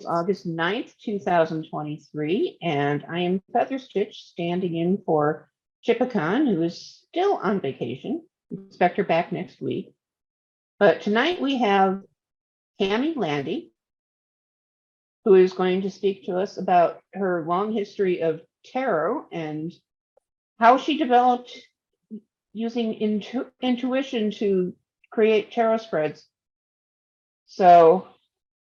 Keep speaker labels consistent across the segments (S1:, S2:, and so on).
S1: August 9th, 2023, and I am Featherstitch standing in for Chippicon, who is still on vacation. Expect her back next week. But tonight we have Tammy Landy, who is going to speak to us about her long history of tarot and how she developed using intuition to create tarot spreads. So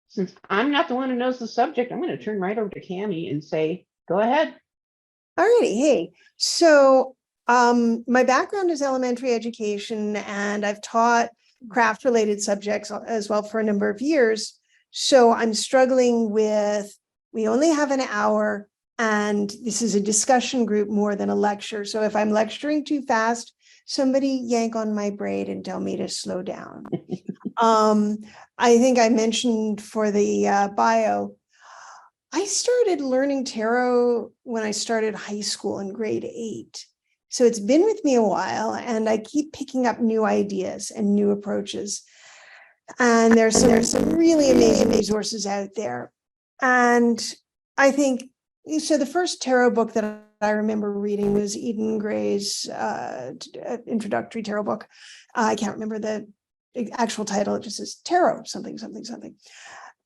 S1: since I'm not the one who knows the subject, I'm going to turn right over to Tammy and say, go ahead.
S2: All righty. Hey, so my background is elementary education, and I've taught craft related subjects as well for a number of years. So I'm struggling with, we only have an hour and this is a discussion group more than a lecture. So if I'm lecturing too fast, somebody yank on my braid and tell me to slow down. I think I mentioned for the bio, I started learning tarot when I started high school in grade 8. So it's been with me a while, and I keep picking up new ideas and new approaches. And there's some really amazing resources out there. And I think, so the first tarot book that I remember reading was Eden Gray's introductory tarot book. I can't remember the actual title. It just says tarot, something, something, something.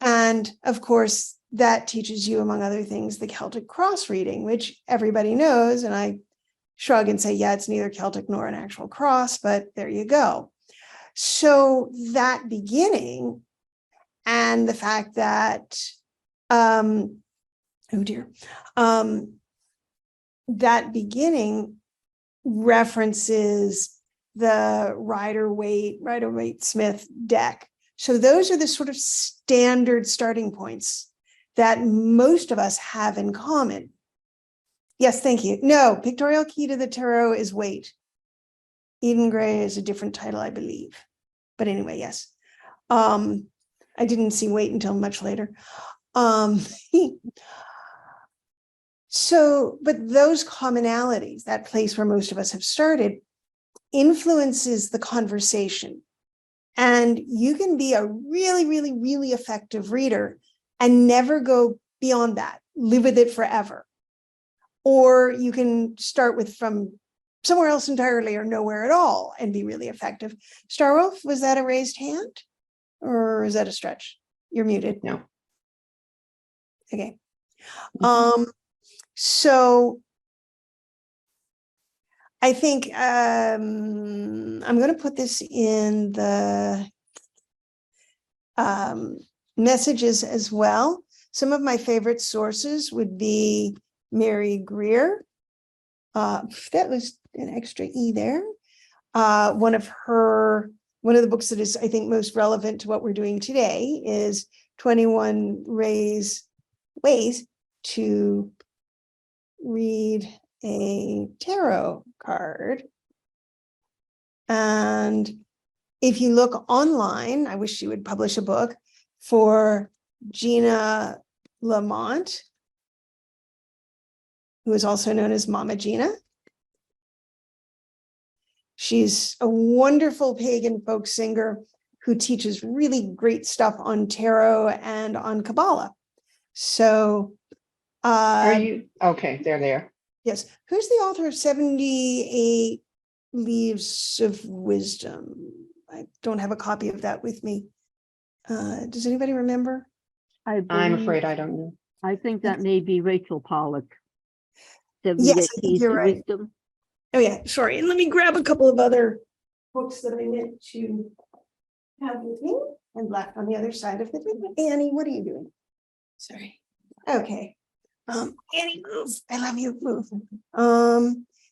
S2: And of course, that teaches you, among other things, the Celtic Cross reading, which everybody knows. And I shrug and say, yeah, it's neither Celtic nor an actual cross, but there you go. So that beginning and the fact that, that beginning references the Rider-Waite-Smith deck. So those are the sort of standard starting points that most of us have in common. Yes, thank you. No, Pictorial Key to the Tarot is Waite. Eden Gray is a different title, I believe. But anyway, yes. I didn't see Waite until much later. So, but those commonalities, that place where most of us have started, influences the conversation. And you can be a really, really, really effective reader and never go beyond that, live with it forever. Or you can start with from somewhere else entirely or nowhere at all and be really effective. Starwolf, was that a raised hand or is that a stretch? You're muted.
S1: No.
S2: Okay. So I think I'm going to put this in the messages as well. Some of my favorite sources would be Mary Greer. That was an extra E there. One of the books that is, I think, most relevant to what we're doing today is 21 Ways to Read a Tarot Card. And if you look online, I wish she would publish a book for Gina Lamont, who is also known as Mama Gina. She's a wonderful pagan folk singer who teaches really great stuff on tarot and on Kabbalah. So,
S1: Are you okay? They're there.
S2: Yes. Who's the author of 78 Leaves of Wisdom? I don't have a copy of that with me. Does anybody remember?
S1: I'm afraid I don't know.
S3: I think that may be Rachel Pollack.
S2: Yes, I think you're right.
S3: Wisdom.
S2: Oh yeah, sorry. And let me grab a couple of other books that I meant to have with me and left on the other side of the Annie, what are you doing? Sorry. Okay. Annie, move. I love you. Move.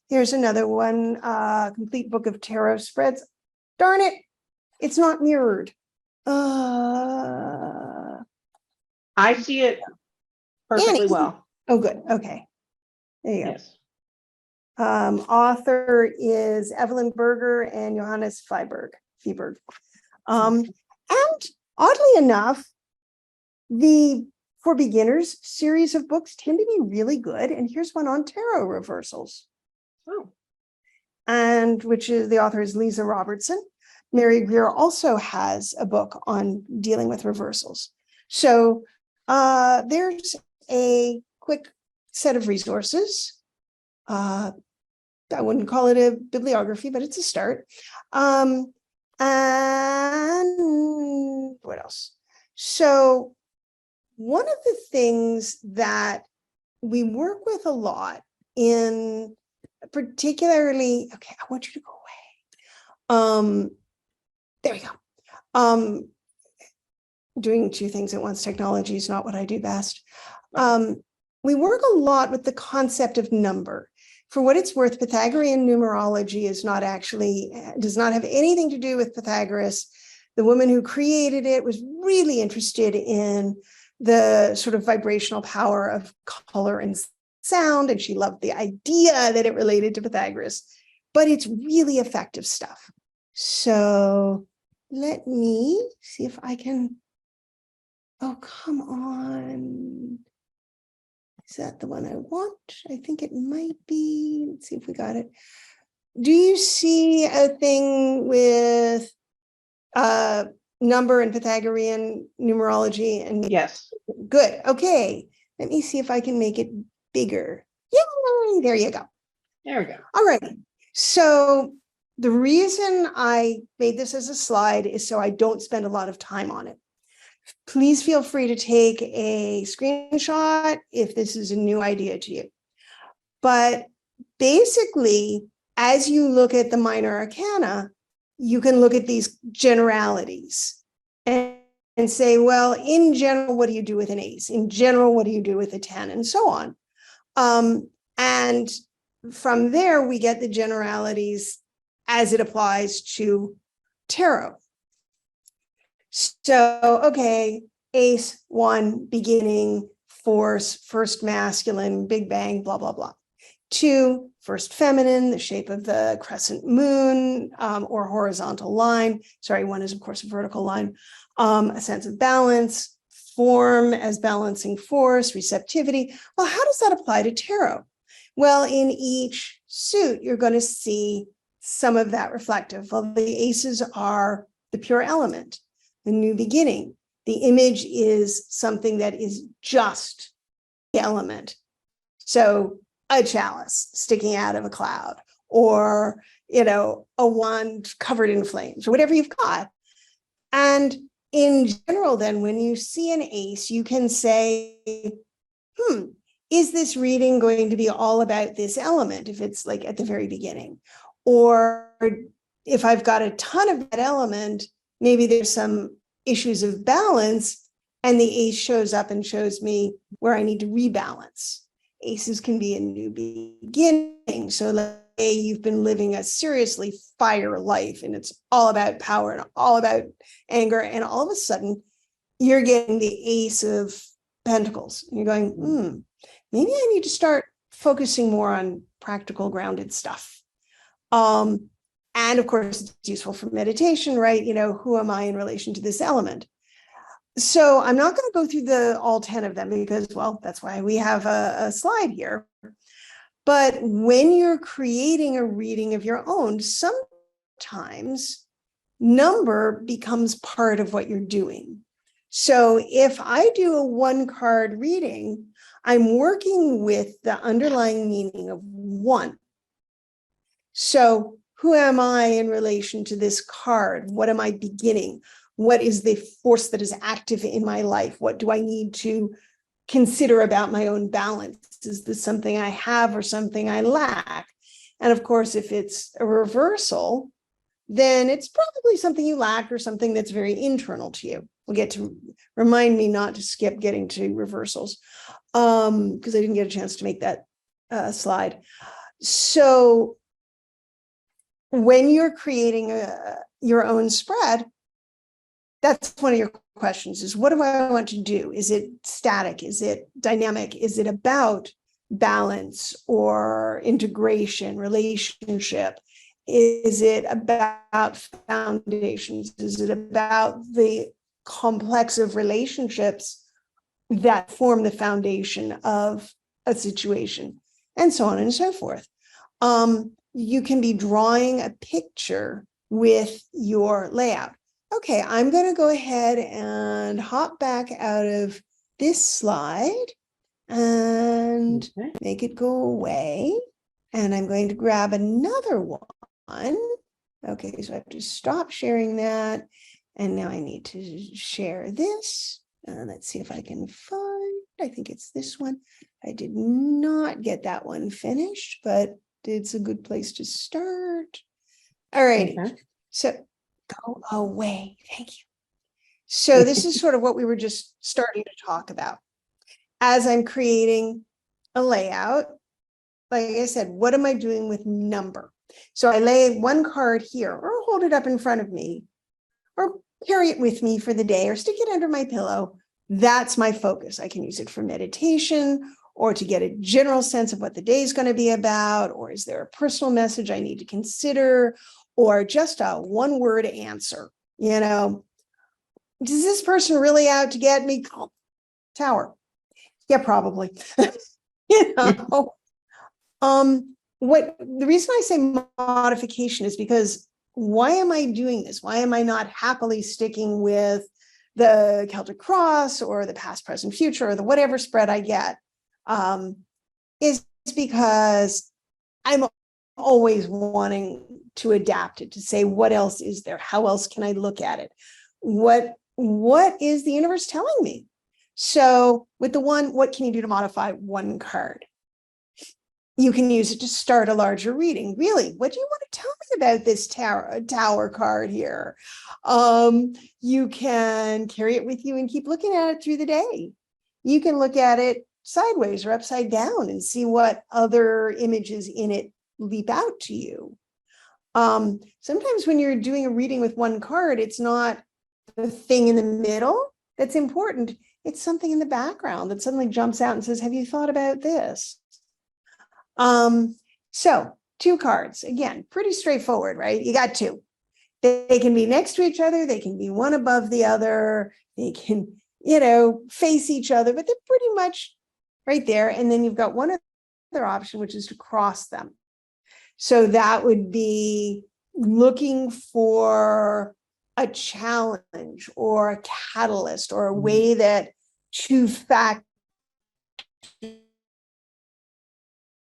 S2: Here's another one. Complete book of tarot spreads. Darn it. It's not mirrored.
S1: I see it perfectly
S2: Annie.
S1: well.
S2: Oh, good. Okay. There you go.
S1: Yes.
S2: Author is Evelyn Berger and Johannes Feiberg. And oddly enough, the For Beginners series of books tend to be really good. And here's one on tarot reversals.
S1: Oh.
S2: And which is, the author is Lisa Robertson. Mary Greer also has a book on dealing with reversals. So there's a quick set of resources. I wouldn't call it a bibliography, but it's a start. And what else? So one of the things that we work with a lot in particularly, okay, I want you to go away. There we go. Doing two things at once, technology is not what I do best. We work a lot with the concept of number. For what it's worth, Pythagorean numerology is not actually, does not have anything to do with Pythagoras. The woman who created it was really interested in the sort of vibrational power of color and sound, and she loved the idea that it related to Pythagoras, but it's really effective stuff. So let me see if I can, oh, come on. Is that the one I want? I think it might be. Let's see if we got it. Do you see a thing with number and Pythagorean numerology? And
S1: Yes.
S2: good. Okay. Let me see if I can make it bigger. Yay! There you go.
S1: There we go.
S2: All right. So the reason I made this as a slide is so I don't spend a lot of time on it. Please feel free to take a screenshot if this is a new idea to you. But basically, as you look at the minor arcana, you can look at these generalities and say, well, in general, what do you do with an ace? In general, what do you do with a 10? And so on. And from there, we get the generalities as it applies to tarot. So, okay, ace, one, beginning, force, first masculine, big bang, blah, blah, blah. Two, first feminine, the shape of the crescent moon or horizontal line. Sorry, one is, of course, a vertical line. A sense of balance, form as balancing force, receptivity. Well, how does that apply to tarot? Well, in each suit, you're going to see some of that reflective. Well, the aces are the pure element, the new beginning. The image is something that is just the element. So a chalice sticking out of a cloud, or, you know, a wand covered in flames, or whatever you've got. And in general, then, when you see an ace, you can say, is this reading going to be all about this element if it's like at the very beginning? Or if I've got a ton of that element, maybe there's some issues of balance and the ace shows up and shows me where I need to rebalance. Aces can be a new beginning. So let's say you've been living a seriously fire life and it's all about power and all about anger. And all of a sudden you're getting the ace of pentacles. And you're going, maybe I need to start focusing more on practical grounded stuff. And of course, it's useful for meditation, right? You know, who am I in relation to this element? So I'm not going to go through all 10 of them because, well, that's why we have a slide here. But when you're creating a reading of your own, sometimes number becomes part of what you're doing. So if I do a 1-card reading, I'm working with the underlying meaning of 1. So who am I in relation to this card? What am I beginning? What is the force that is active in my life? What do I need to consider about my own balance? Is this something I have or something I lack? And of course, if it's a reversal, then it's probably something you lack or something that's very internal to you. We'll get to remind me not to skip getting to reversals because I didn't get a chance to make that slide. So when you're creating your own spread, that's one of your questions is, what do I want to do? Is it static? Is it dynamic? Is it about balance or integration, relationship? Is it about foundations? Is it about the complex of relationships that form the foundation of a situation? And so on and so forth. You can be drawing a picture with your layout. Okay, I'm going to go ahead and hop back out of this slide and
S1: Okay.
S2: make it go away. And I'm going to grab another one. Okay, so I have to stop sharing that. And now I need to share this. Let's see if I can find, I think it's this one. I did not get that one finished, but it's a good place to start. All righty,
S1: Okay.
S2: so go away, thank you. So this is sort of what we were just starting to talk about. As I'm creating a layout, like I said, what am I doing with number? So I lay one card here or hold it up in front of me or carry it with me for the day or stick it under my pillow. That's my focus. I can use it for meditation or to get a general sense of what the day is going to be about, or is there a personal message I need to consider, or just a one-word answer. You know, is this person really out to get me? Tower. Yeah, probably. You know, what the reason I say modification is because why am I doing this? Why am I not happily sticking with the Celtic Cross or the past, present, future, or the whatever spread I get? Is because I'm always wanting to adapt it, to say, what else is there? How else can I look at it? What is the universe telling me? So with the one, what can you do to modify one card? You can use it to start a larger reading. Really, what do you want to tell me about this tower card here? You can carry it with you and keep looking at it through the day. You can look at it sideways or upside down and see what other images in it leap out to you. Sometimes when you're doing a reading with one card, it's not the thing in the middle that's important. It's something in the background that suddenly jumps out and says, have you thought about this? So 2 cards, again, pretty straightforward, right? You got 2. They can be next to each other. They can be one above the other. They can, you know, face each other, but they're pretty much right there. And then you've got one other option, which is to cross them. So that would be looking for a challenge or a catalyst or a way that 2 facts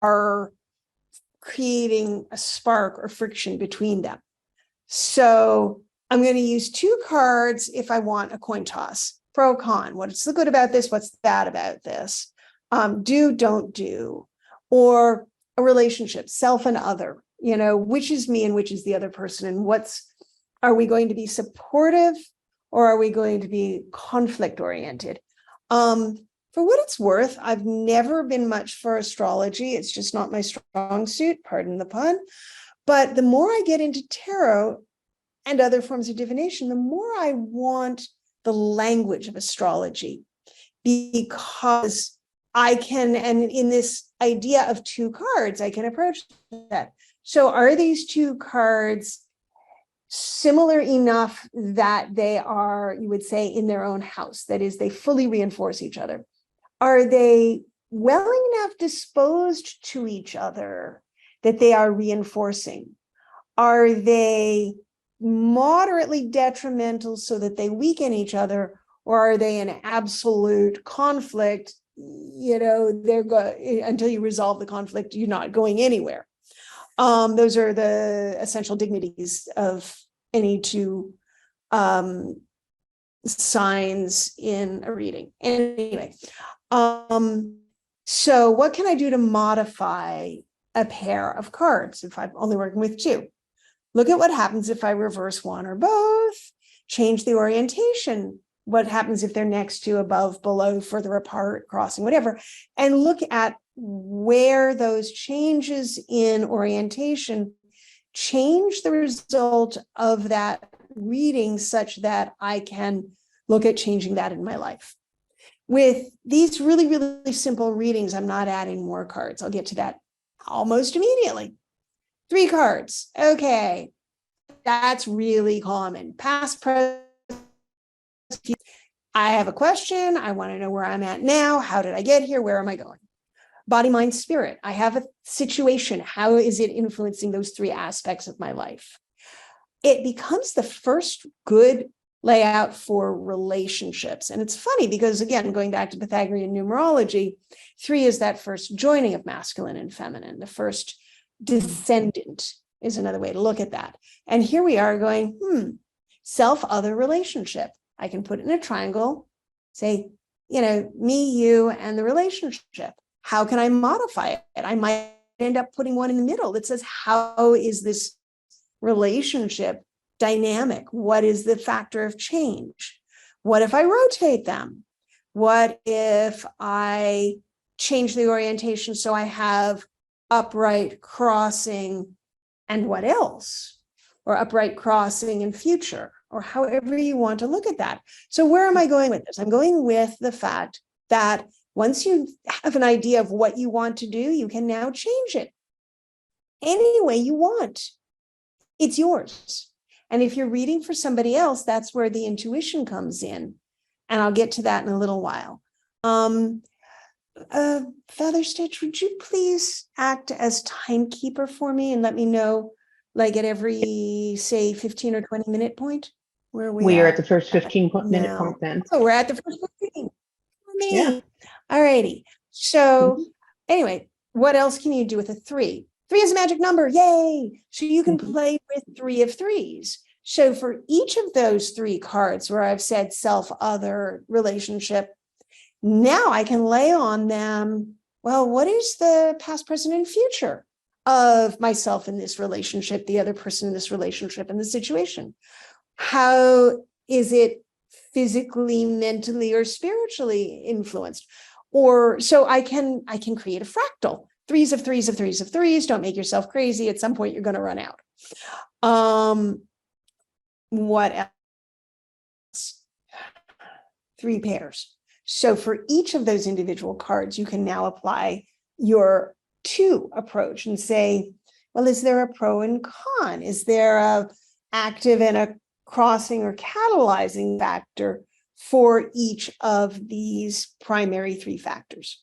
S2: are creating a spark or friction between them. So I'm going to use 2 cards if I want a coin toss. Pro, con. What's the good about this? What's the bad about this? Do, don't do. Or a relationship, self and other. You know, which is me and which is the other person? And are we going to be supportive or are we going to be conflict oriented? For what it's worth, I've never been much for astrology. It's just not my strong suit, pardon the pun. But the more I get into tarot and other forms of divination, the more I want the language of astrology, because I can, and in this idea of 2 cards, I can approach that. So are these 2 cards similar enough that they are, you would say, in their own house? That is, they fully reinforce each other. Are they well enough disposed to each other that they are reinforcing? Are they moderately detrimental so that they weaken each other? Or are they an absolute conflict? You know, until you resolve the conflict, you're not going anywhere. Those are the essential dignities of any 2 signs in a reading. Anyway, so what can I do to modify a pair of cards if I'm only working with 2? Look at what happens if I reverse one or both, change the orientation. What happens if they're next to, above, below, further apart, crossing, whatever, and look at where those changes in orientation change the result of that reading such that I can look at changing that in my life. With these really, really simple readings, I'm not adding more cards. I'll get to that almost immediately. 3 cards. Okay, that's really common. Past, present. I have a question. I want to know where I'm at now. How did I get here? Where am I going? Body, mind, spirit. I have a situation. How is it influencing those 3 aspects of my life? It becomes the first good layout for relationships. And it's funny because, again, going back to Pythagorean numerology, 3 is that first joining of masculine and feminine. The first descendant is another way to look at that. And here we are going, self-other relationship. I can put it in a triangle, say, me, you, and the relationship. How can I modify it? I might end up putting one in the middle that says, how is this relationship dynamic? What is the factor of change? What if I rotate them? What if I change the orientation so I have upright, crossing, and what else? Or upright, crossing, and future, or however you want to look at that. So where am I going with this? I'm going with the fact that once you have an idea of what you want to do, you can now change it any way you want. It's yours. And if you're reading for somebody else, that's where the intuition comes in. And I'll get to that in a little while. Feather Stitch, would you please act as timekeeper for me and let me know, like at every, say, 15 or 20 minute point where
S1: We are at the first 15-minute
S2: now?
S1: point then.
S2: Oh, we're at the first 15.
S1: Yeah.
S2: All righty. So anyway, what else can you do with a 3? 3 is a magic number. Yay. So you can play with 3 of 3s. So for each of those 3 cards where I've said self, other, relationship, now I can lay on them, well, what is the past, present, and future of myself in this relationship, the other person in this relationship, and the situation? How is it physically, mentally, or spiritually influenced? Or so I can create a fractal. 3s of 3s of 3s of 3s. Don't make yourself crazy. At some point, you're going to run out. What else? 3 pairs. So for each of those individual cards, you can now apply your 2 approach and say, well, is there a pro and con? Is there a active and a crossing or catalyzing factor for each of these primary 3 factors?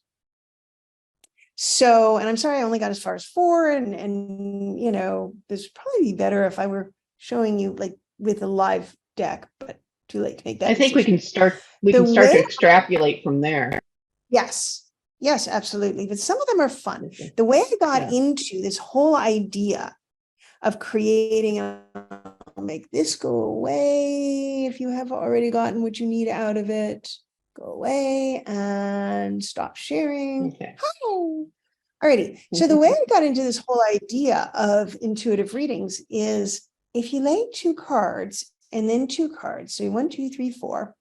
S2: So, and I'm sorry, I only got as far as 4, and this would probably be better if I were showing you like with a live deck, but too late to make that.
S1: I think we can start to extrapolate from there.
S2: Yes, absolutely. But some of them are fun. The way I got into this whole idea of creating, I'll make this go away if you have already gotten what you need out of it. Go away and stop sharing.
S1: Okay.
S2: Hi. Alrighty. So the way I got into this whole idea of intuitive readings is if you lay 2 cards and then 2 cards, so 1, 2, 3, 4,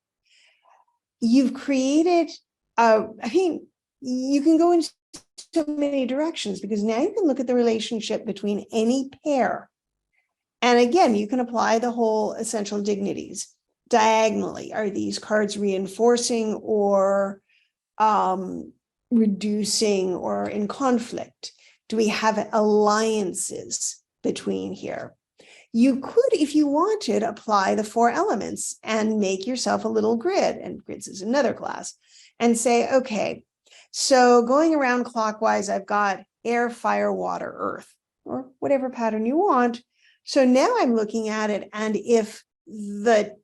S2: you've created, you can go in so many directions because now you can look at the relationship between any pair. And again, you can apply the whole essential dignities. Diagonally, are these cards reinforcing or reducing or in conflict? Do we have alliances between here? You could, if you wanted, apply the 4 elements and make yourself a little grid, and grids is another class, and say, okay, so going around clockwise, I've got air, fire, water, earth, or whatever pattern you want. So now I'm looking at it, and if the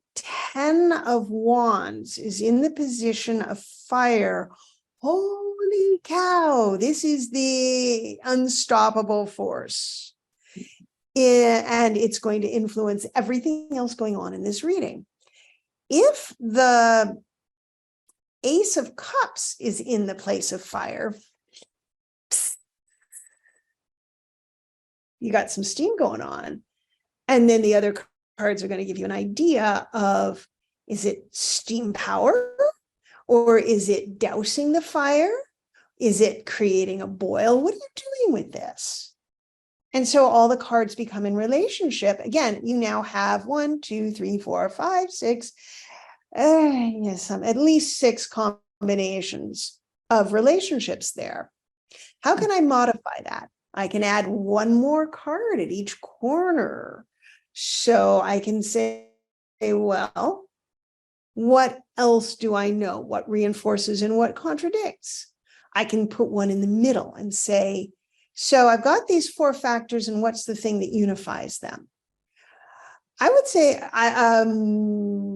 S2: 10 of Wands is in the position of fire, holy cow, this is the unstoppable force. And it's going to influence everything else going on in this reading. If the Ace of Cups is in the place of fire, you got some steam going on. And then the other cards are going to give you an idea of, is it steam power? Or is it dousing the fire? Is it creating a boil? What are you doing with this? And so all the cards become in relationship. Again, you now have 1, 2, 3, 4, 5, 6, at least 6 combinations of relationships there. How can I modify that? I can add 1 more card at each corner. So I can say, well, what else do I know? What reinforces and what contradicts? I can put 1 in the middle and say, so I've got these 4 factors, and what's the thing that unifies them? I would say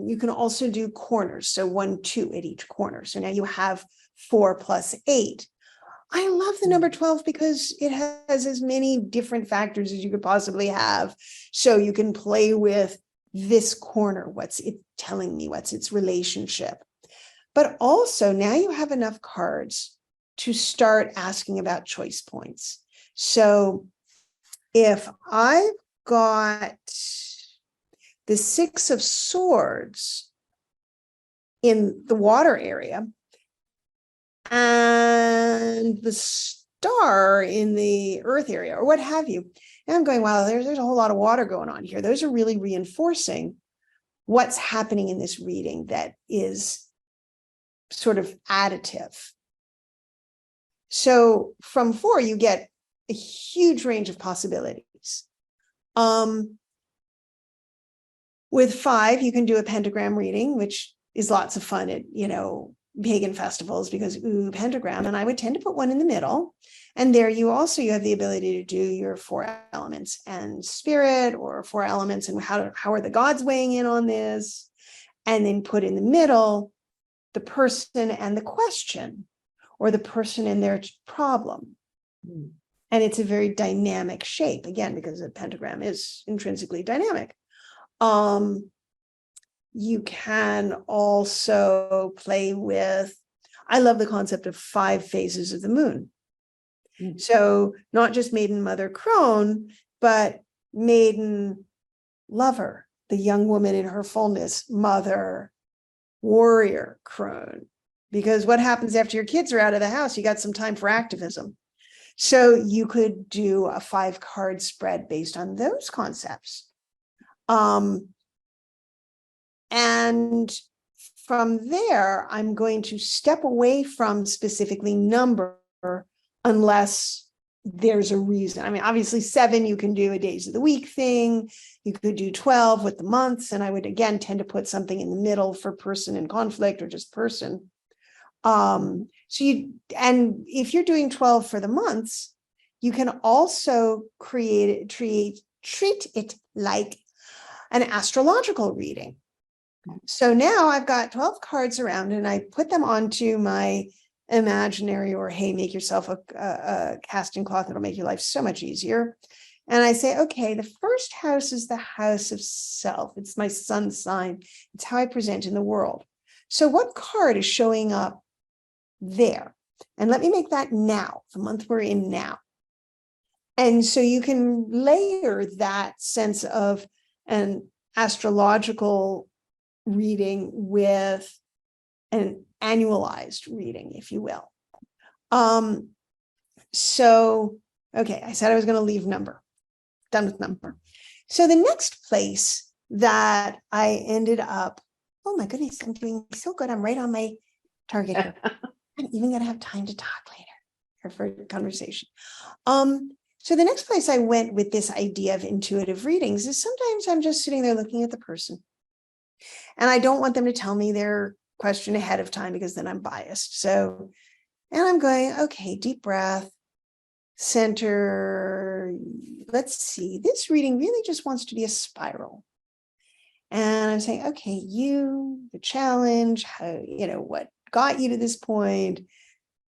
S2: you can also do corners. So 1, 2 at each corner. So now you have 4 plus 8. I love the number 12 because it has as many different factors as you could possibly have. So you can play with this corner. What's it telling me? What's its relationship? But also now you have enough cards to start asking about choice points. So if I've got the 6 of Swords in the water area and the Star in the earth area, or what have you, and I'm going, wow, there's a whole lot of water going on here. Those are really reinforcing what's happening in this reading that is sort of additive. So from 4, you get a huge range of possibilities. With 5, you can do a pentagram reading, which is lots of fun at, pagan festivals, because pentagram, and I would tend to put one in the middle. And there you have the ability to do your 4 elements and spirit, or 4 elements and how are the gods weighing in on this, and then put in the middle the person and the question, or the person and their problem. And it's a very dynamic shape, again, because a pentagram is intrinsically dynamic. You can also play with, I love the concept of 5 phases of the moon. So not just maiden, mother, crone, but maiden, lover, the young woman in her fullness, mother, warrior, crone. Because what happens after your kids are out of the house? You got some time for activism. So you could do a 5-card spread based on those concepts. And from there, I'm going to step away from specifically number unless there's a reason. I mean, obviously 7, you can do a days of the week thing. You could do 12 with the months. And I would, again, tend to put something in the middle for person in conflict or just person. And if you're doing 12 for the months, you can also treat it like an astrological reading. So now I've got 12 cards around and I put them onto my imaginary, or hey, make yourself a casting cloth. It'll make your life so much easier. And I say, okay, the first house is the house of self. It's my sun sign. It's how I present in the world. So what card is showing up there? And let me make that now, the month we're in now. And so you can layer that sense of an astrological reading with an annualized reading, if you will. So, okay, I said I was going to leave number. Done with number. So the next place that I ended up, oh my goodness, I'm doing so good. I'm right on my target here. I'm even going to have time to talk later or for conversation. So the next place I went with this idea of intuitive readings is sometimes I'm just sitting there looking at the person. And I don't want them to tell me their question ahead of time because then I'm biased. So, and I'm going, okay, deep breath, center. Let's see, this reading really just wants to be a spiral. And I'm saying, okay, the challenge, how, what got you to this point,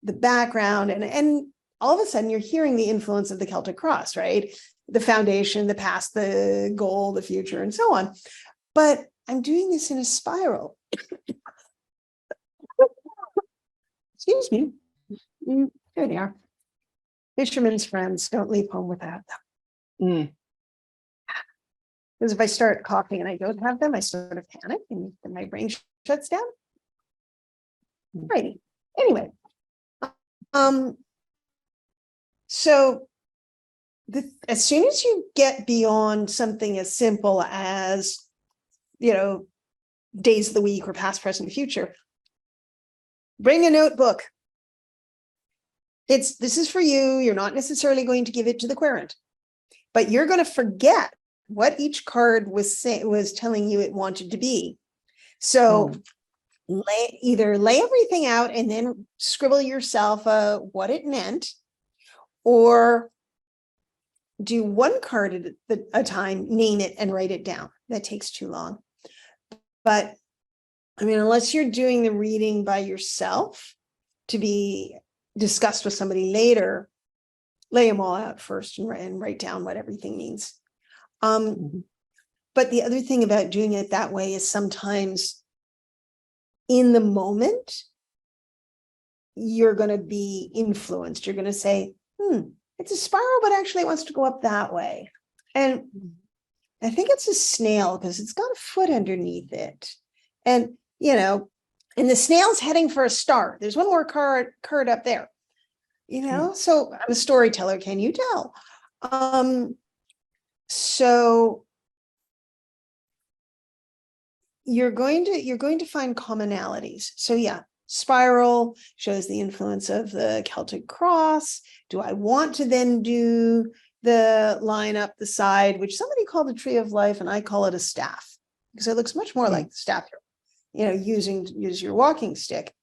S2: the background, and all of a sudden you're hearing the influence of the Celtic Cross, right? The foundation, the past, the goal, the future, and so on. But I'm doing this in a spiral. Excuse me. There they are. Fisherman's friends, don't leave home without them. Because if I start coughing and I don't have them, I sort of panic and then my brain shuts down. Righty. Anyway. So as soon as you get beyond something as simple as, days of the week or past, present, future, bring a notebook. This is for you. You're not necessarily going to give it to the querant, but you're going to forget what each card was telling you it wanted to be. So either lay everything out and then scribble yourself what it meant, or do one card at a time, name it and write it down. That takes too long. But I mean, unless you're doing the reading by yourself to be discussed with somebody later, lay them all out first and write down what everything means. But the other thing about doing it that way is sometimes in the moment, you're going to be influenced. You're going to say, it's a spiral, but actually it wants to go up that way. And I think it's a snail because it's got a foot underneath it. And, and the snail's heading for a star. There's one more card up there, so I'm a storyteller. Can you tell? So you're going to find commonalities. So yeah, spiral shows the influence of the Celtic Cross. Do I want to then do the line up the side, which somebody called the tree of life, and I call it a staff because it looks much more like the staff use your walking stick.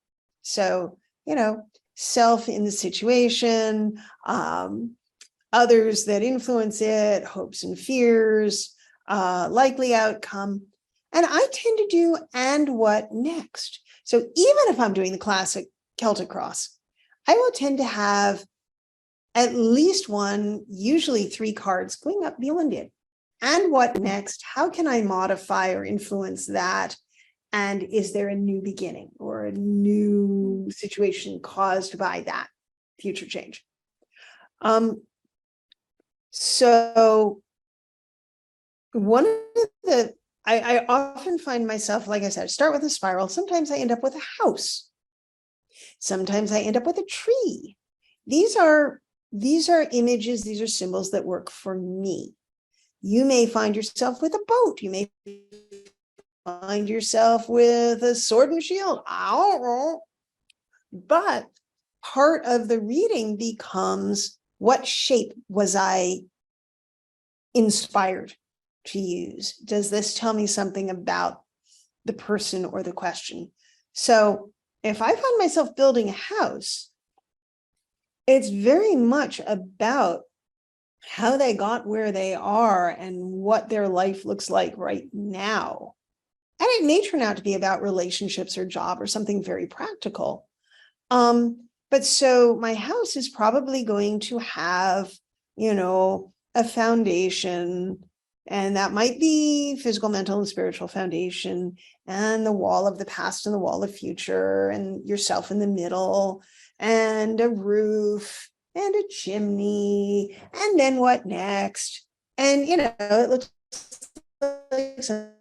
S2: So, self in the situation, others that influence it, hopes and fears, likely outcome. And I tend to do and what next. So even if I'm doing the classic Celtic Cross, I will tend to have at least one, usually 3 cards going up beyond it. And what next? How can I modify or influence that? And is there a new beginning or a new situation caused by that future change? So one of the, I often find myself, like I said, start with a spiral. Sometimes I end up with a house. Sometimes I end up with a tree. These are images, these are symbols that work for me. You may find yourself with a boat. You may find yourself with a sword and shield. I don't know. But part of the reading becomes, what shape was I inspired to use? Does this tell me something about the person or the question? So if I find myself building a house, it's very much about how they got where they are and what their life looks like right now. And it may turn out to be about relationships or job or something very practical. But so my house is probably going to have, a foundation, and that might be physical, mental, and spiritual foundation, and the wall of the past and the wall of future, and yourself in the middle, and a roof, and a chimney, and then what next? And, it looks like something.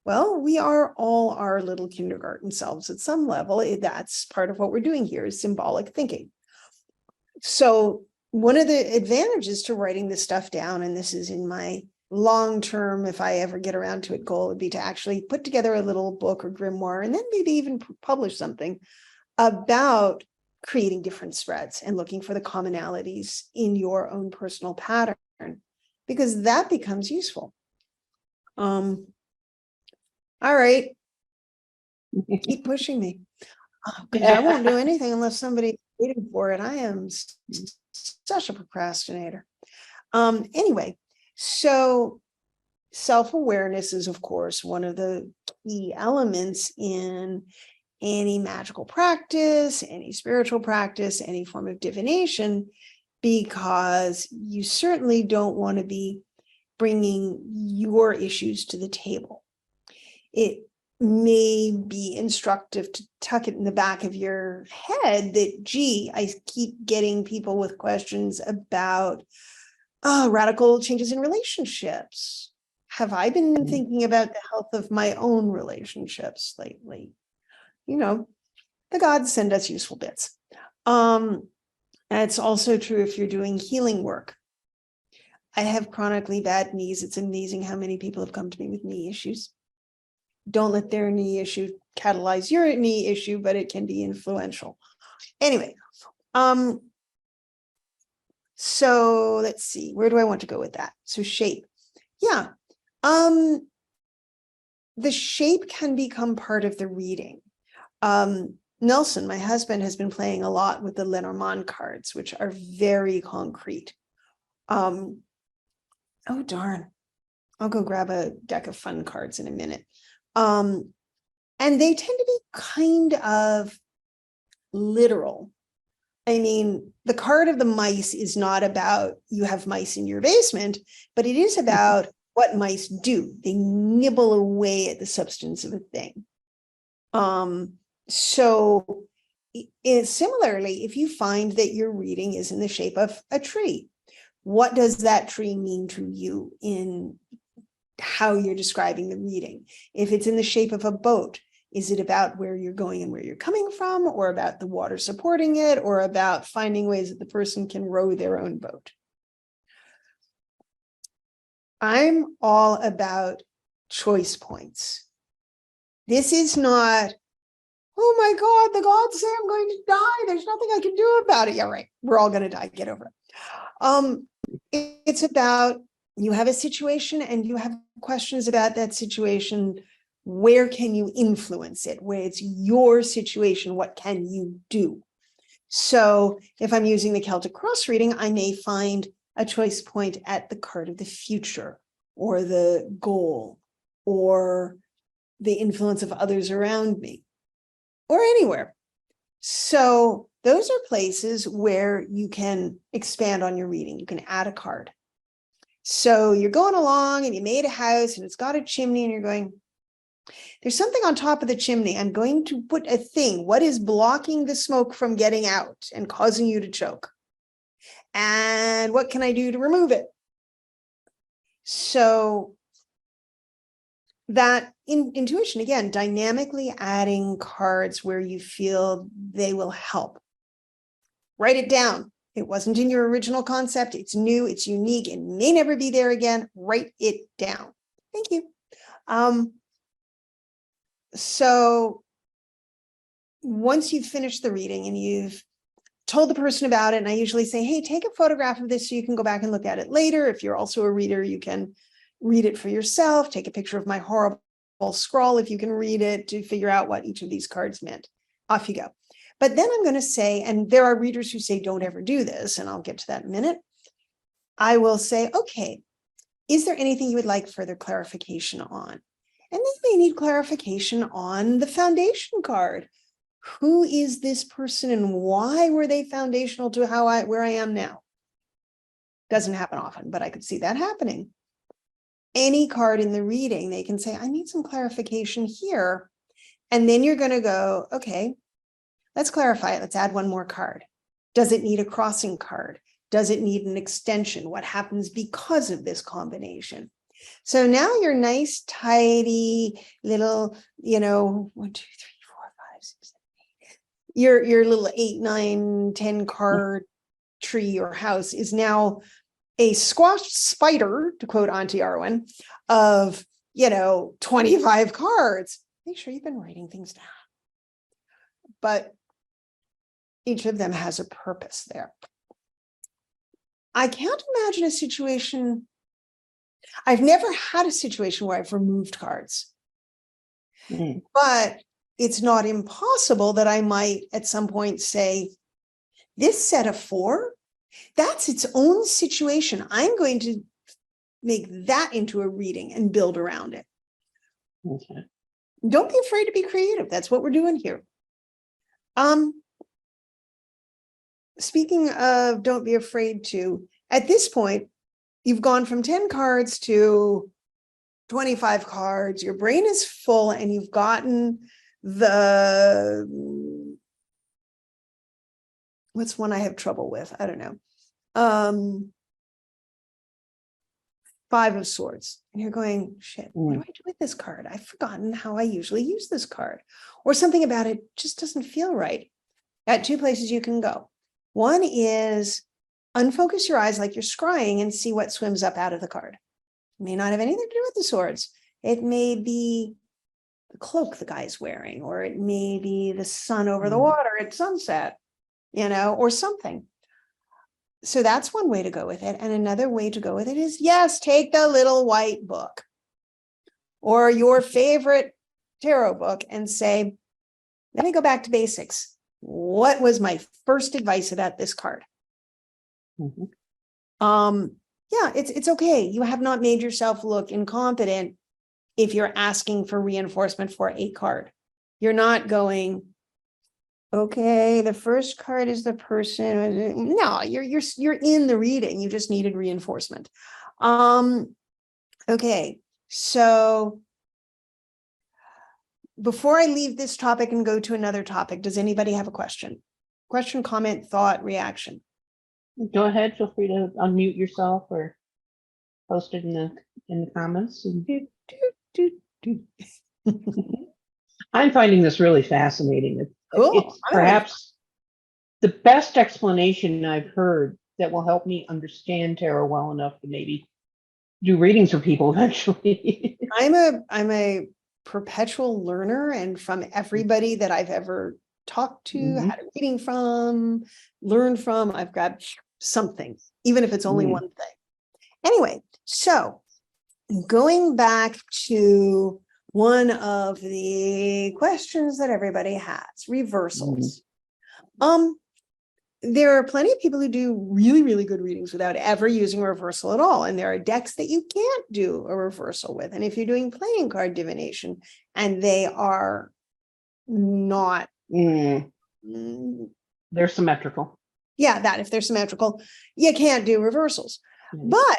S2: Well, we are all our little kindergarten selves at some level. That's part of what we're doing here is symbolic thinking. So one of the advantages to writing this stuff down, and this is in my long-term, if I ever get around to it, goal would be to actually put together a little book or grimoire, and then maybe even publish something about creating different spreads and looking for the commonalities in your own personal pattern, because that becomes useful. All right. Keep pushing me. Because I won't do anything unless somebody's waiting for it. I am such a procrastinator. Anyway, so self-awareness is, of course, one of the key elements in any magical practice, any spiritual practice, any form of divination, because you certainly don't want to be bringing your issues to the table. It may be instructive to tuck it in the back of your head that, gee, I keep getting people with questions about radical changes in relationships. Have I been thinking about the health of my own relationships lately? The gods send us useful bits. And it's also true if you're doing healing work. I have chronically bad knees. It's amazing how many people have come to me with knee issues. Don't let their knee issue catalyze your knee issue, but it can be influential. Anyway, so let's see, where do I want to go with that? So shape. Yeah. The shape can become part of the reading. Nelson, my husband, has been playing a lot with the Lenormand cards, which are very concrete. Oh, darn. I'll go grab a deck of fun cards in a minute. And they tend to be kind of literal. I mean, the card of the mice is not about you have mice in your basement, but it is about what mice do. They nibble away at the substance of a thing. So similarly, if you find that your reading is in the shape of a tree, what does that tree mean to you in how you're describing the reading? If it's in the shape of a boat, is it about where you're going and where you're coming from, or about the water supporting it, or about finding ways that the person can row their own boat? I'm all about choice points. This is not, oh my God, the gods say I'm going to die. There's nothing I can do about it. Yeah, right. We're all going to die. Get over it. It's about, you have a situation and you have questions about that situation. Where can you influence it? Where it's your situation, what can you do? So if I'm using the Celtic Cross reading, I may find a choice point at the card of the future, or the goal, or the influence of others around me, or anywhere. So those are places where you can expand on your reading. You can add a card. So you're going along and you made a house and it's got a chimney and you're going, there's something on top of the chimney. I'm going to put a thing. What is blocking the smoke from getting out and causing you to choke? And what can I do to remove it? So that intuition, again, dynamically adding cards where you feel they will help. Write it down. It wasn't in your original concept. It's new, it's unique, it may never be there again. Write it down. Thank you. So once you've finished the reading and you've told the person about it, and I usually say, hey, take a photograph of this so you can go back and look at it later. If you're also a reader, you can read it for yourself. Take a picture of my horrible scrawl if you can read it to figure out what each of these cards meant. Off you go. But then I'm going to say, and there are readers who say, don't ever do this, and I'll get to that in a minute. I will say, okay, is there anything you would like further clarification on? And they may need clarification on the foundation card. Who is this person and why were they foundational to where I am now? Doesn't happen often, but I could see that happening. Any card in the reading, they can say, I need some clarification here. And then you're going to go, okay, let's clarify it. Let's add one more card. Does it need a crossing card? Does it need an extension? What happens because of this combination? So now your nice, tidy little, 1, 2, 3, 4, 5, 6, 7, 8. Your little 8, 9, 10 card tree or house is now a squashed spider, to quote Auntie Arwen, of 25 cards. Make sure you've been writing things down. But each of them has a purpose there. I can't imagine a situation. I've never had a situation where I've removed cards. But it's not impossible that I might at some point say, this set of 4, that's its own situation. I'm going to make that into a reading and build around it.
S1: Okay.
S2: Don't be afraid to be creative. That's what we're doing here. Speaking of don't be afraid to, at this point, you've gone from 10 cards to 25 cards. Your brain is full and you've gotten the, what's one I have trouble with? I don't know. 5 of Swords. And you're going, shit, what do I do with this card? I've forgotten how I usually use this card. Or something about it just doesn't feel right. Got 2 places you can go. One is unfocus your eyes like you're scrying and see what swims up out of the card. It may not have anything to do with the swords. It may be the cloak the guy's wearing, or it may be the sun over the water at sunset, or something. So that's one way to go with it. And another way to go with it is, yes, take the little white book or your favorite tarot book and say, let me go back to basics. What was my first advice about this card? Yeah, it's okay. You have not made yourself look incompetent if you're asking for reinforcement for a card. You're not going, okay, the first card is the person. No, you're in the reading. You just needed reinforcement. Okay, so before I leave this topic and go to another topic, does anybody have a question? Question, comment, thought, reaction?
S1: Go ahead, feel free to unmute yourself or post it in the comments. I'm finding this really fascinating.
S2: Cool.
S1: It's perhaps the best explanation I've heard that will help me understand tarot well enough to maybe do readings for people eventually.
S2: I'm a perpetual learner, and from everybody that I've ever talked to, had a reading from, learned from, I've grabbed something, even if it's only one thing. Anyway, so going back to one of the questions that everybody has, reversals. There are plenty of people who do really, really good readings without ever using a reversal at all. And there are decks that you can't do a reversal with. And if you're doing playing card divination and they are not,
S1: They're symmetrical.
S2: Yeah, that if they're symmetrical, you can't do reversals. But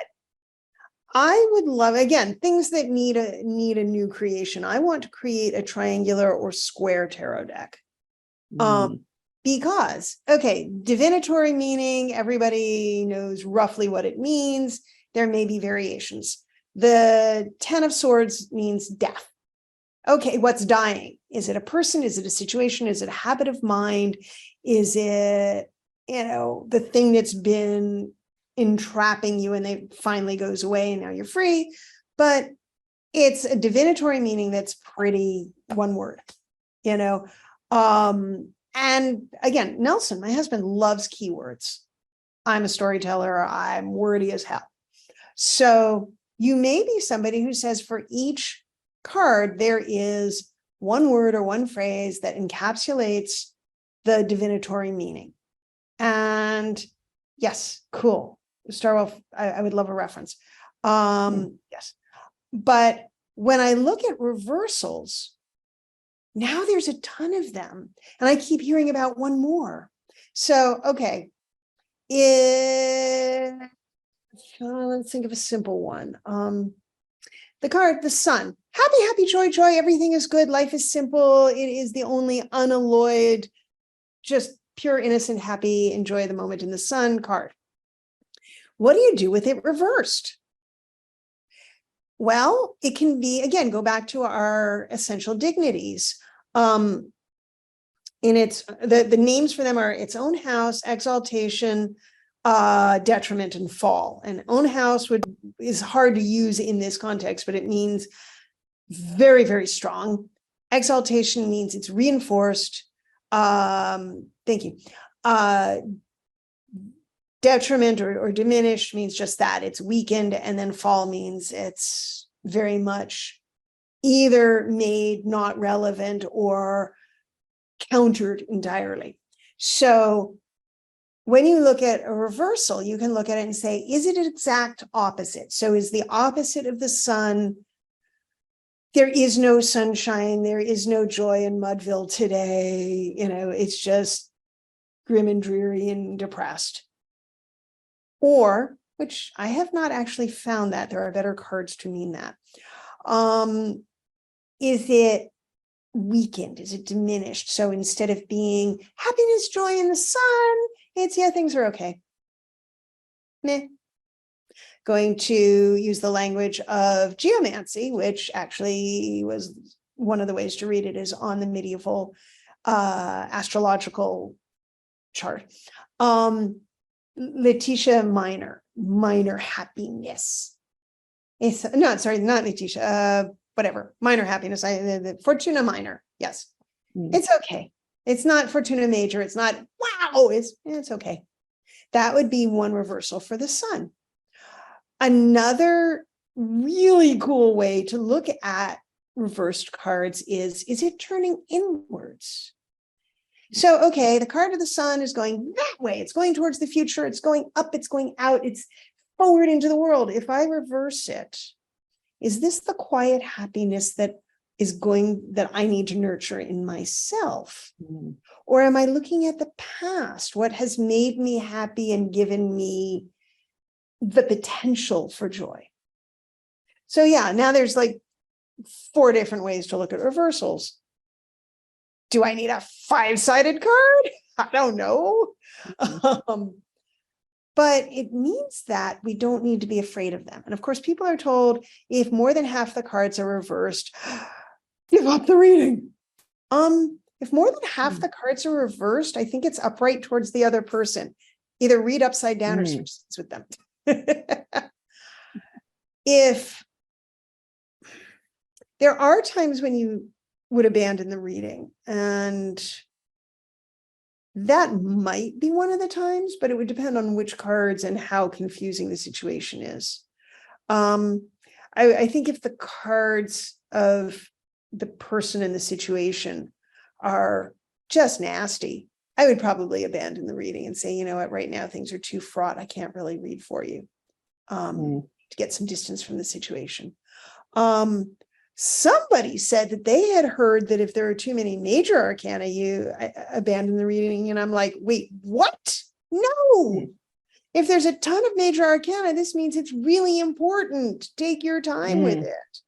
S2: I would love, again, things that need a new creation. I want to create a triangular or square tarot deck. Because, okay, divinatory meaning, everybody knows roughly what it means. There may be variations. The 10 of Swords means death. Okay, what's dying? Is it a person? Is it a situation? Is it a habit of mind? Is it, the thing that's been entrapping you and it finally goes away and now you're free? But it's a divinatory meaning that's pretty one word, And again, Nelson, my husband, loves keywords. I'm a storyteller. I'm wordy as hell. So you may be somebody who says for each card, there is one word or one phrase that encapsulates the divinatory meaning. And yes, cool. Starwolf, I would love a reference. Yes. But when I look at reversals, now there's a ton of them. And I keep hearing about one more. So, okay. Let's think of a simple one. The card, the sun. Happy, happy, joy, joy. Everything is good. Life is simple. It is the only unalloyed, just pure, innocent, happy, enjoy the moment in the sun card. What do you do with it reversed? Well, it can be, again, go back to our essential dignities. In its the names for them are its own house, exaltation, detriment, and fall. And own house is hard to use in this context, but it means very, very strong. Exaltation means it's reinforced. Thank you. Detriment or diminished means just that, it's weakened. And then fall means it's very much either made not relevant or countered entirely. So when you look at a reversal, you can look at it and say, is it an exact opposite? So is the opposite of the sun, there is no sunshine, there is no joy in Mudville today, it's just grim and dreary and depressed. Or, which I have not actually found that, there are better cards to mean that. Is it weakened? Is it diminished? So instead of being happiness, joy in the sun, it's, yeah, things are okay. Meh. Going to use the language of geomancy, which actually was one of the ways to read it is on the medieval astrological chart. Letitia minor happiness. Not Letitia, whatever, minor happiness. The Fortuna minor. Yes, it's okay. It's not Fortuna major. It's not, wow, it's okay. That would be one reversal for the sun. Another really cool way to look at reversed cards is it turning inwards? So, okay, the card of the sun is going that way. It's going towards the future. It's going up. It's going out. It's forward into the world. If I reverse it, is this the quiet happiness that I need to nurture in myself?
S1: Mm.
S2: Or am I looking at the past? What has made me happy and given me the potential for joy? So yeah, now there's like 4 different ways to look at reversals. Do I need a 5-sided card? I don't know. But it means that we don't need to be afraid of them. And of course, people are told if more than half the cards are reversed, give up the reading. If more than half the cards are reversed, I think it's upright towards the other person. Either read upside down or switch seats with them. If there are times when you would abandon the reading, and that might be one of the times, but it would depend on which cards and how confusing the situation is. I think if the cards of the person in the situation are just nasty, I would probably abandon the reading and say, you know what, right now things are too fraught. I can't really read for you, to get some distance from the situation. Somebody said that they had heard that if there are too many major arcana, you abandon the reading. And I'm like, wait, what? No. If there's a ton of major arcana, this means it's really important. Take your time with it.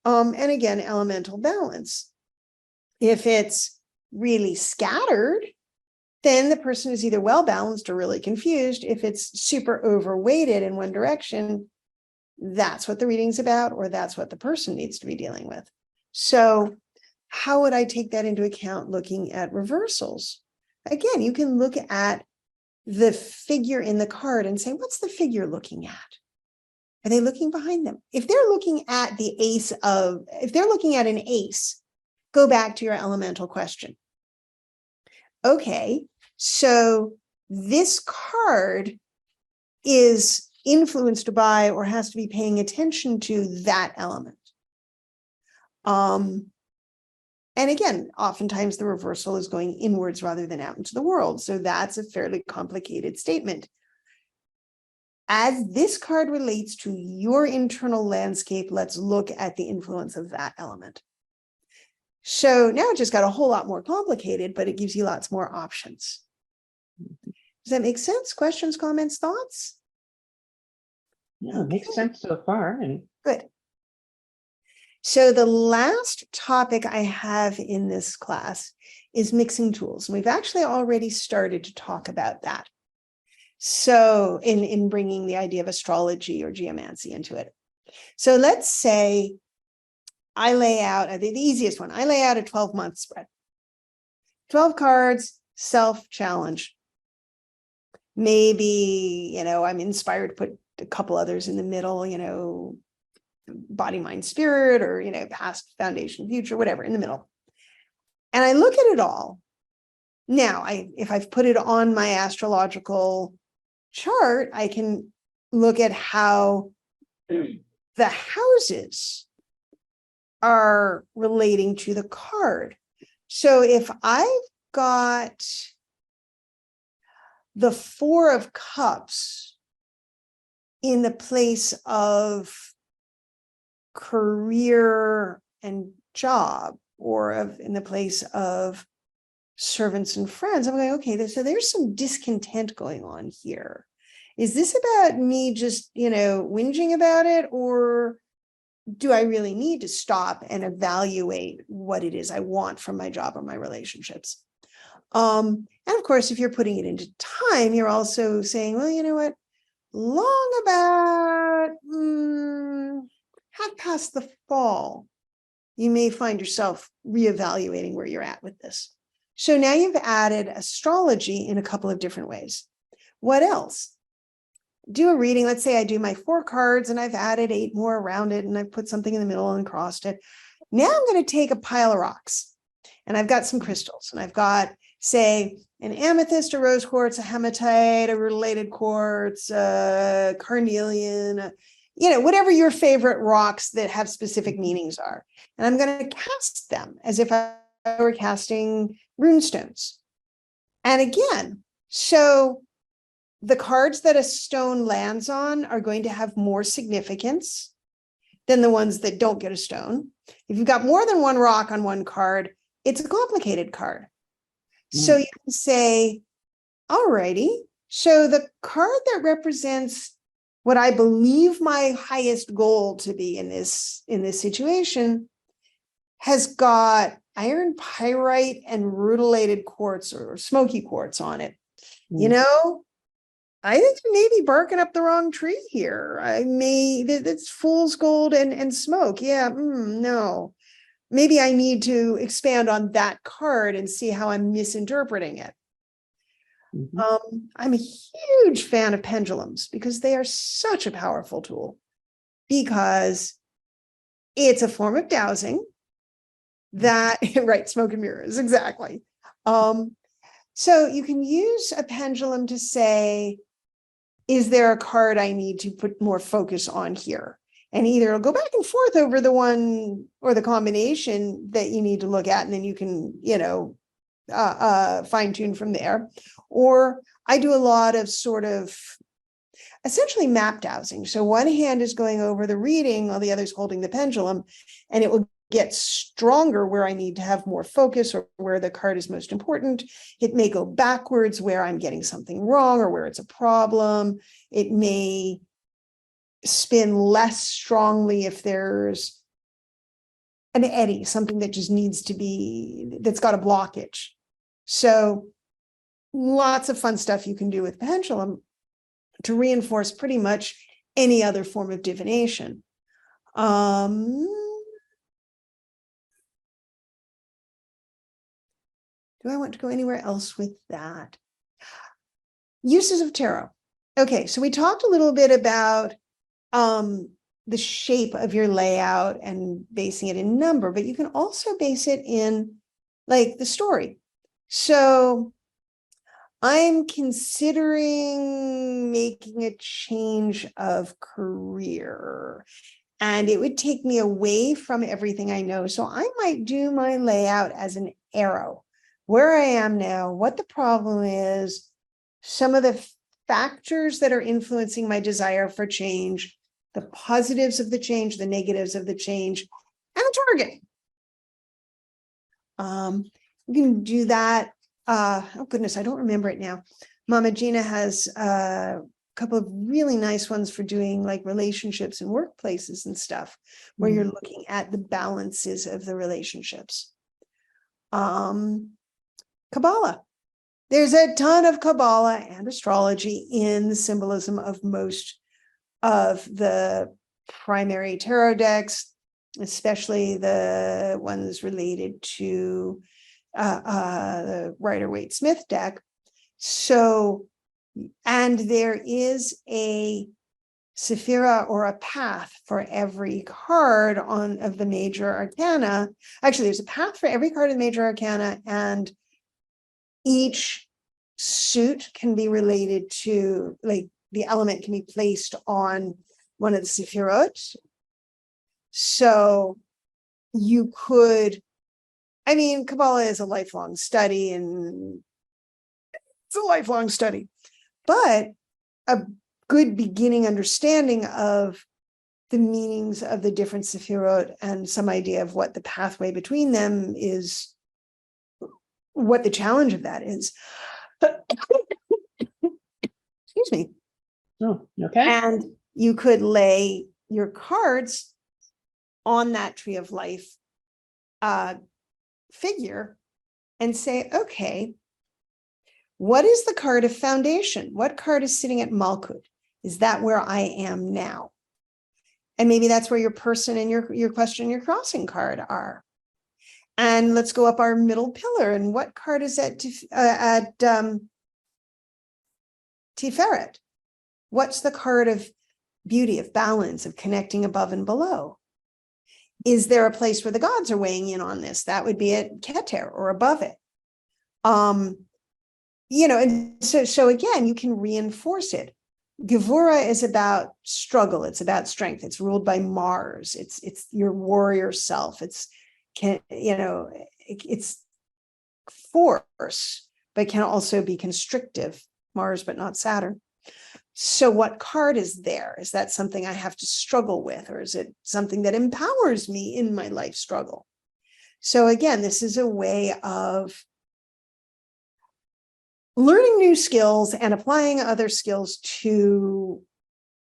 S2: And again, elemental balance. If it's really scattered, then the person is either well balanced or really confused. If it's super overweighted in one direction, that's what the reading's about, or that's what the person needs to be dealing with. So how would I take that into account looking at reversals? Again, you can look at the figure in the card and say, what's the figure looking at? Are they looking behind them? If they're looking at if they're looking at an ace, go back to your elemental question. Okay, so this card is influenced by or has to be paying attention to that element. And again, oftentimes the reversal is going inwards rather than out into the world. So that's a fairly complicated statement. As this card relates to your internal landscape, let's look at the influence of that element. So now it just got a whole lot more complicated, but it gives you lots more options. Does that make sense? Questions, comments, thoughts?
S1: Yeah, makes sense so far. And
S2: good. So the last topic I have in this class is mixing tools. And we've actually already started to talk about that. So in bringing the idea of astrology or geomancy into it. So let's say I lay out, the easiest one, I lay out a 12-month spread. 12 cards, self-challenge. Maybe, I'm inspired to put a couple others in the middle, body, mind, spirit, or, past, foundation, future, whatever, in the middle. And I look at it all. Now, if I've put it on my astrological chart, I can look at how the houses are relating to the card. So if I've got the 4 of Cups in the place of career and job, or in the place of servants and friends, I'm going, okay, so there's some discontent going on here. Is this about me just, whinging about it, or do I really need to stop and evaluate what it is I want from my job or my relationships? And of course, if you're putting it into time, you're also saying, well, you know what, long about half past the fall, you may find yourself reevaluating where you're at with this. So now you've added astrology in a couple of different ways. What else? Do a reading. Let's say I do my 4 cards and I've added 8 more around it and I've put something in the middle and crossed it. Now I'm going to take a pile of rocks and I've got some crystals and I've got, say, an amethyst, a rose quartz, a hematite, a related quartz, a carnelian, whatever your favorite rocks that have specific meanings are. And I'm going to cast them as if I were casting runestones. And again, so the cards that a stone lands on are going to have more significance than the ones that don't get a stone. If you've got more than one rock on one card, it's a complicated card. So you can say, all righty, so the card that represents what I believe my highest goal to be in this situation has got iron pyrite and rutilated quartz or smoky quartz on it. You know, I think I may be barking up the wrong tree here. That's fool's gold and smoke. Yeah, no. Maybe I need to expand on that card and see how I'm misinterpreting it. I'm a huge fan of pendulums because they are such a powerful tool, because it's a form of dowsing that, right, smoke and mirrors, exactly. So you can use a pendulum to say, is there a card I need to put more focus on here? And either it'll go back and forth over the one or the combination that you need to look at, and then you can, fine tune from there. Or I do a lot of sort of essentially map dowsing. So one hand is going over the reading while the other's holding the pendulum, and it will get stronger where I need to have more focus or where the card is most important. It may go backwards where I'm getting something wrong or where it's a problem. It may spin less strongly if there's an eddy, something that just needs to be, that's got a blockage. So lots of fun stuff you can do with pendulum to reinforce pretty much any other form of divination. Do I want to go anywhere else with that? Uses of tarot. Okay, so we talked a little bit about the shape of your layout and basing it in number, but you can also base it in like the story. So I'm considering making a change of career, and it would take me away from everything I know. So I might do my layout as an arrow, where I am now, what the problem is, some of the factors that are influencing my desire for change, the positives of the change, the negatives of the change, and the target. You can do that. Oh goodness, I don't remember it now. Mama Gina has a couple of really nice ones for doing like relationships and workplaces and stuff, where you're looking at the balances of the relationships. Kabbalah. There's a ton of Kabbalah and astrology in the symbolism of most of the primary tarot decks, especially the ones related to the Rider-Waite-Smith deck. So, and there is a sephira or a path for every card of the major arcana. Actually, there's a path for every card of the major arcana, and each suit can be related to, like, the element can be placed on one of the sephirot. So you could, I mean, Kabbalah is a lifelong study, and it's a lifelong study, but a good beginning understanding of the meanings of the different sephirot and some idea of what the pathway between them is, what the challenge of that is. Excuse me.
S1: Oh, okay.
S2: And you could lay your cards on that tree of life figure and say, okay, what is the card of foundation? What card is sitting at Malkut? Is that where I am now? And maybe that's where your person and your question, your crossing card are. And let's go up our middle pillar. And what card is at Tiferet? What's the card of beauty, of balance, of connecting above and below? Is there a place where the gods are weighing in on this? That would be at Keter or above it. And so again, you can reinforce it. Gevura is about struggle. It's about strength. It's ruled by Mars. It's your warrior self. It's force, but can also be constrictive. Mars, but not Saturn. So what card is there? Is that something I have to struggle with, or is it something that empowers me in my life struggle? So again, this is a way of learning new skills and applying other skills to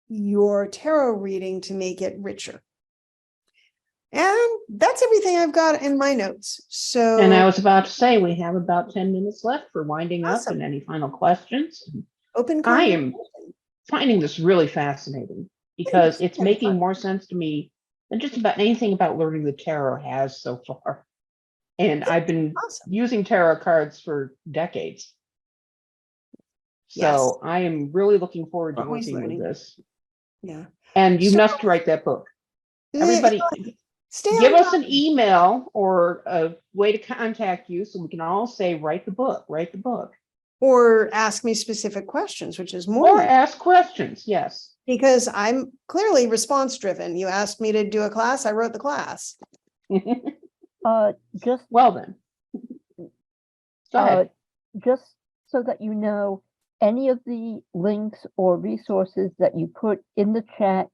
S2: your tarot reading to make it richer. And that's everything I've got in my notes. So,
S1: And I was about to say, we have about 10 minutes left for winding up
S2: Awesome.
S1: and any final questions.
S2: open
S1: I am
S2: conversation.
S1: finding this really fascinating because it's
S2: Very
S1: making
S2: fun.
S1: more sense to me than just about anything about learning the tarot has so far. And I've been
S2: Awesome.
S1: using tarot cards for decades.
S2: Yes.
S1: So I am really looking forward to
S2: We're always
S1: working with
S2: learning.
S1: this.
S2: Yeah.
S1: And you
S2: So-
S1: must write that book. Everybody,
S2: Stay
S1: give
S2: on
S1: us an email or a way to contact you so we can all say, write the book, write the book.
S2: or ask me specific questions, which is more
S1: Or
S2: than-
S1: ask questions, yes.
S2: because I'm clearly response driven. You asked me to do a class, I wrote the class.
S3: Just
S1: Well then. Go ahead.
S3: just so that you know, any of the links or resources that you put in the chat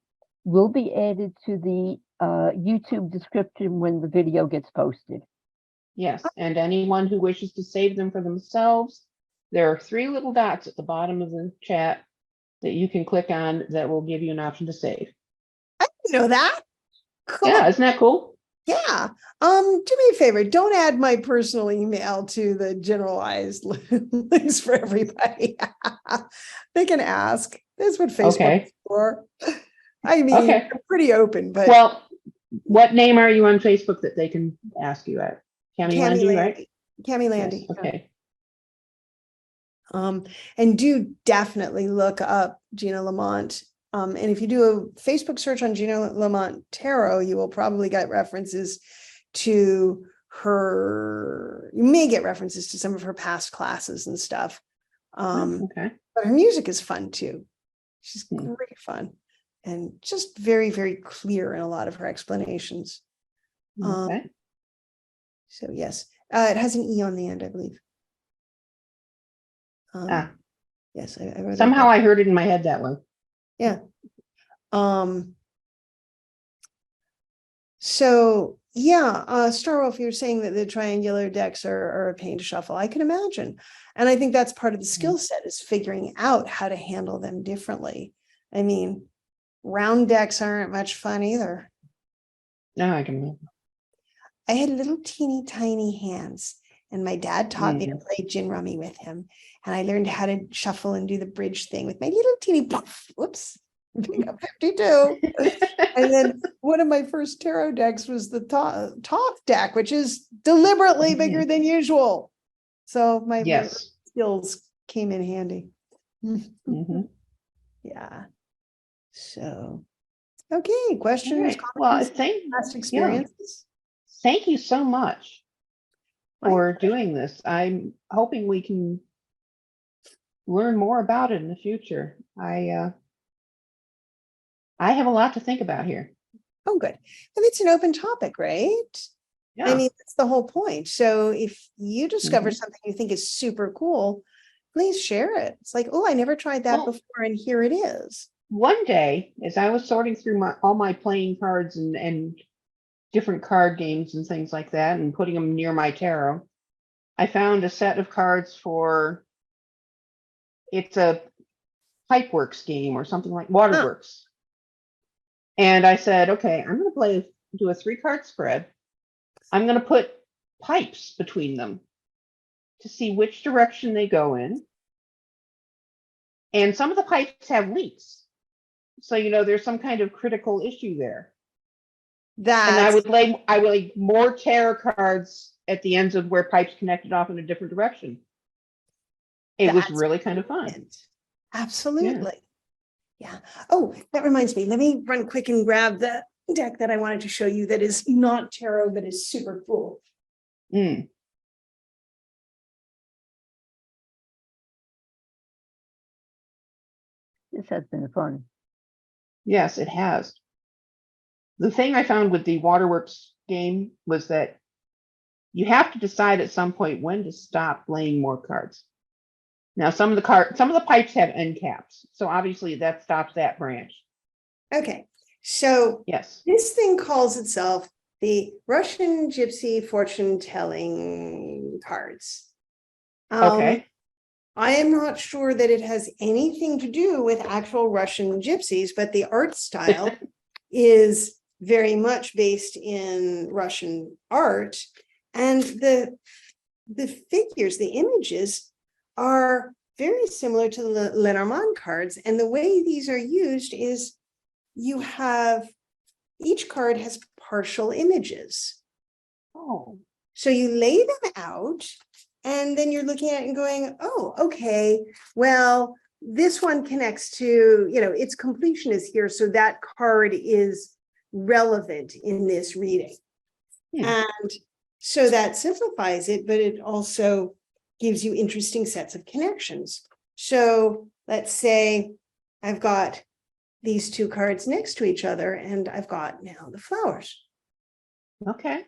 S3: will be added to the YouTube description when the video gets posted.
S1: Yes, and anyone who wishes to save them for themselves, there are 3 little dots at the bottom of the chat that you can click on that will give you an option to save.
S2: I didn't know that. Cool.
S1: Yeah, isn't that cool?
S2: Yeah. Do me a favor. Don't add my personal email to the generalized links for everybody. They can ask. That's what Facebook
S1: Okay.
S2: is for. I mean,
S1: Okay.
S2: I'm pretty open, but
S1: Well, what name are you on Facebook that they can ask you at? Cami
S2: Cami
S1: Landy, right?
S2: Landy. Cami
S1: Yes,
S2: Landy.
S1: okay.
S2: And do definitely look up Gina Lamont. And if you do a Facebook search on Gina Lamont Tarot, you will probably get references to her. You may get references to some of her past classes and stuff.
S1: Okay.
S2: But her music is fun too. She's
S1: Hmm.
S2: great fun and just very, very clear in a lot of her explanations.
S1: Okay.
S2: So yes, it has an E on the end, I believe.
S1: Ah,
S2: Yes, I wrote it
S1: somehow
S2: down.
S1: I heard it in my head that way.
S2: Yeah. So yeah, Starwolf, you're saying that the triangular decks are a pain to shuffle. I can imagine. And I think that's part of the skill set is figuring out how to handle them differently. I mean, round decks aren't much fun either.
S1: No, I can.
S2: I had little teeny tiny hands, and my dad taught me to play gin rummy with him. And I learned how to shuffle and do the bridge thing with my little teeny whoops, pick up 52. And then one of my first tarot decks was the Thoth deck, which is deliberately bigger than usual. So my
S1: Yes.
S2: skills came in handy.
S1: Mhm.
S2: Yeah. So, okay, questions,
S1: Right. Well,
S2: comments,
S1: thank
S2: past experiences?
S1: you so much
S2: My
S1: for doing this. I'm hoping we can learn more about it in the future. I have a lot to think about here.
S2: Oh, good. And it's an open topic, right?
S1: Yeah.
S2: I mean, that's the whole point. So if you discover something you think is super cool, please share it. It's like, oh, I never tried that
S1: Well,
S2: before, and here it is.
S1: one day, as I was sorting through all my playing cards and different card games and things like that, and putting them near my tarot, I found a set of cards for, it's a Pipeworks game or something like Waterworks. And I said, okay, I'm going to do a 3-card spread. I'm going to put pipes between them to see which direction they go in. And some of the pipes have leaks. So, there's some kind of critical issue there. And I would lay more tarot cards at the ends of where pipes connected off in a different direction. It was really kind of fun.
S2: Absolutely. Yeah. Oh, that reminds me. Let me run quick and grab the deck that I wanted to show you that is not tarot, but is super cool.
S1: Mm.
S3: This has been fun.
S1: Yes, it has. The thing I found with the Waterworks game was that you have to decide at some point when to stop playing more cards. Now, some of the pipes have end caps, so obviously that stops that branch.
S2: Okay, so
S1: Yes.
S2: this thing calls itself the Russian Gypsy Fortune Telling Cards.
S1: Okay.
S2: I am not sure that it has anything to do with actual Russian gypsies, but the art style is very much based in Russian art. And the figures, the images are very similar to the Lenormand cards. And the way these are used is you have, each card has partial images.
S1: Oh.
S2: So you lay them out and then you're looking at it and going, oh, okay, well, this one connects to, its completion is here. So that card is relevant in this reading. And so that simplifies it, but it also gives you interesting sets of connections. So let's say I've got these two cards next to each other and I've got now the flowers.
S1: Okay.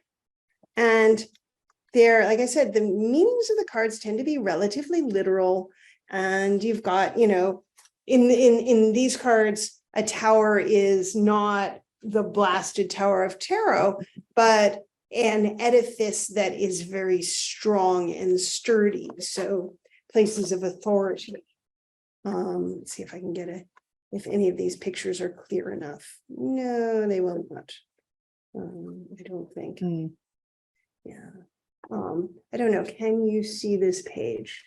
S2: And they're, like I said, the meanings of the cards tend to be relatively literal. And you've got, in these cards, a tower is not the blasted Tower of Tarot, but an edifice that is very strong and sturdy. So places of authority. Let's see if I can get if any of these pictures are clear enough. No, they will not. I don't think. Yeah. I don't know. Can you see this page?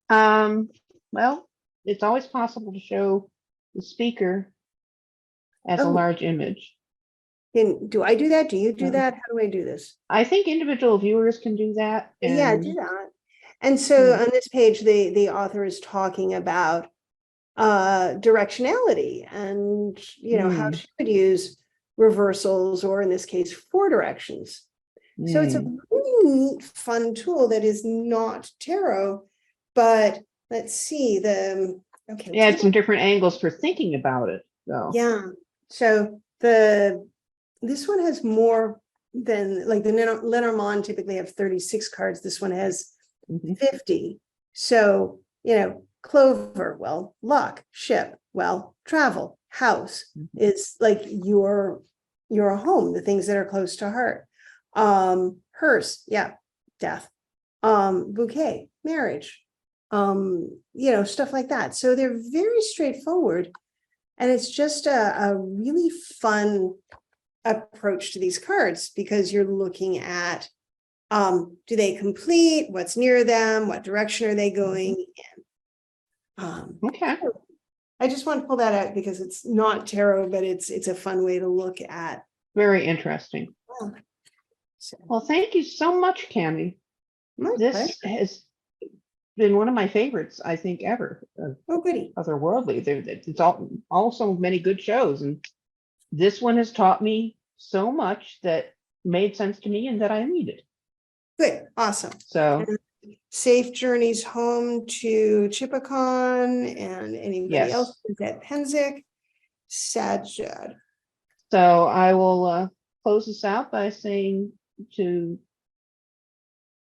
S1: Well, it's always possible to show the speaker as a large image.
S2: Do I do that? Do you do that? How do I do this?
S1: I think individual viewers can do that.
S2: Yeah, do that. And so on this page, the author is talking about directionality and, how she would use reversals, or in this case, 4 directions. So it's a really neat, fun tool that is not tarot, but let's see okay.
S1: Yeah, it's some different angles for thinking about it, though.
S2: Yeah. So this one has more than, like, the Lenormand typically have 36 cards. This one has 50. So, clover, well, luck, ship, well, travel, house is like your home, the things that are close to heart. Hearse, yeah, death. Bouquet, marriage, stuff like that. So they're very straightforward. And it's just a really fun approach to these cards, because you're looking at, do they complete, what's near them, what direction are they going in?
S1: Okay.
S2: I just want to pull that out because it's not tarot, but it's a fun way to look at.
S1: Very interesting.
S2: So,
S1: Well, thank you so much, Cammie. This
S2: pleasure.
S1: has been one of my favorites, I think, ever.
S2: Oh, goody.
S1: Otherworldly. It's also many good shows, and this one has taught me so much that made sense to me and that I needed.
S2: Good, awesome.
S1: So
S2: safe journeys home to Chippecon and anybody else who's at Penzic. Sad.
S1: So I will close this out by saying to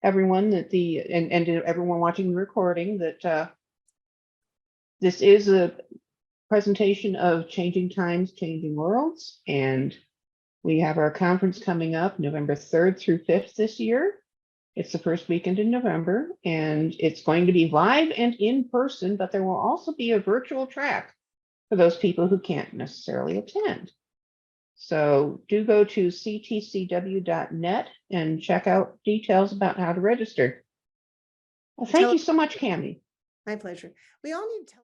S1: everyone that and to everyone watching the recording that this is a presentation of Changing Times, Changing Worlds, and we have our conference coming up November 3rd through 5th this year. It's the first weekend in November, and it's going to be live and in person, but there will also be a virtual track for those people who can't necessarily attend. So do go to ctcw.net and check out details about how to register. Well, thank you so much, Cammie.
S2: My pleasure. We all need to tell